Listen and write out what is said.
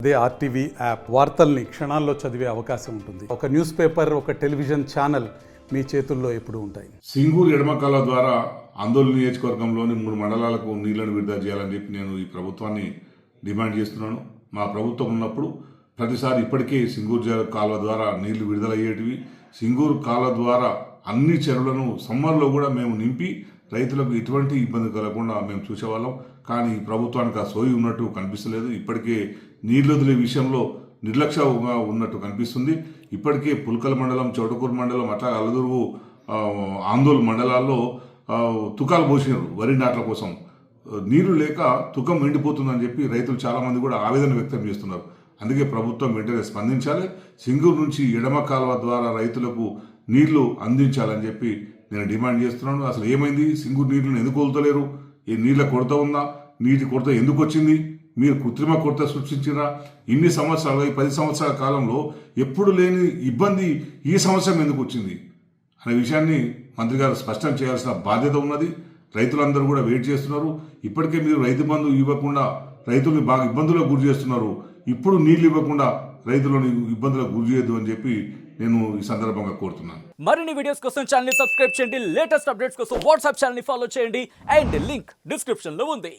అదే RTV app వార్తల్ని క్షణాల్లో చదివే అవకాశం ఉంటుంది. ఒక న్యూస్ పేపర్, ఒక టెలివిజన్ ఛానల్ మీ చేతుల్లో ఎప్పుడూ ఉంటాయి. సింగూరు ఎడమకాల ద్వారా ఆందోళన నియోజకవర్గంలోని 3 మండలాలకు నీళ్లను విడుదల చేయాలని చెప్పి నేను ఈ ప్రభుత్వాన్ని డిమాండ్ చేస్తున్నాను. మా ప్రభుత్వం ఉన్నప్పుడు ప్రతిసారి ఇప్పటికే సింగూరు కాలువ ద్వారా నీళ్లు విడుదలయ్యేటివి. సింగూరు కాలువ ద్వారా అన్ని చెరువులను సమ్మర్లో కూడా మేము నింపి రైతులకు ఎటువంటి ఇబ్బంది కలగకుండా మేము చూసేవాళ్ళం. కానీ ఈ ప్రభుత్వానికి ఆ సోయి ఉన్నట్టు కనిపిస్తలేదు. ఇప్పటికే నీళ్లు వదిలే విషయంలో నిర్లక్ష్యంగా ఉన్నట్టు కనిపిస్తుంది. ఇప్పటికే పుల్కల్ మండలం, చౌటకూరు మండలం, అట్లా అలదురుగు, ఆందోళన మండలాల్లో తుకాలు పోసినారు వరి నాట్ల కోసం. నీళ్లు లేక తుకం ఎండిపోతుందని చెప్పి రైతులు చాలామంది కూడా ఆవేదన వ్యక్తం చేస్తున్నారు. అందుకే ప్రభుత్వం వెంటనే స్పందించాలి. సింగూరు నుంచి ఎడమ కాలువ ద్వారా రైతులకు నీళ్లు అందించాలని చెప్పి నేను డిమాండ్ చేస్తున్నాను. అసలు ఏమైంది? సింగూరు నీళ్లను ఎందుకు వదులుతలేరు? ఈ నీళ్ళ కొరత ఉందా? నీటి కొరత ఎందుకు వచ్చింది? మీరు కృత్రిమ కొరత సృష్టించిరా? ఇన్ని సంవత్సరాలు, ఈ 10 సంవత్సరాల కాలంలో ఎప్పుడు లేని ఇబ్బంది ఈ సంవత్సరం ఎందుకు వచ్చింది అనే విషయాన్ని మంత్రి గారు స్పష్టం చేయాల్సిన బాధ్యత ఉన్నది. రైతులందరూ కూడా వెయిట్ చేస్తున్నారు. ఇప్పటికే మీరు రైతు బంధు ఇవ్వకుండా రైతుల్ని బాగా ఇబ్బందులకు గురి చేస్తున్నారు. ఇప్పుడు నీళ్లు ఇవ్వకుండా రైతులను ఇబ్బందులకు గురి చేయొద్దు అని చెప్పి నేను ఈ సందర్భంగా కోరుతున్నాను. మరిన్ని వీడియోస్ కోసం ఛానల్ ని సబ్స్క్రైబ్ చేయండి. లేటెస్ట్ అప్డేట్స్ కోసం వాట్సాప్ ఛానల్ ని ఫాలో చేయండి. అండ్ లింక్ డిస్క్రిప్షన్ లో ఉంది.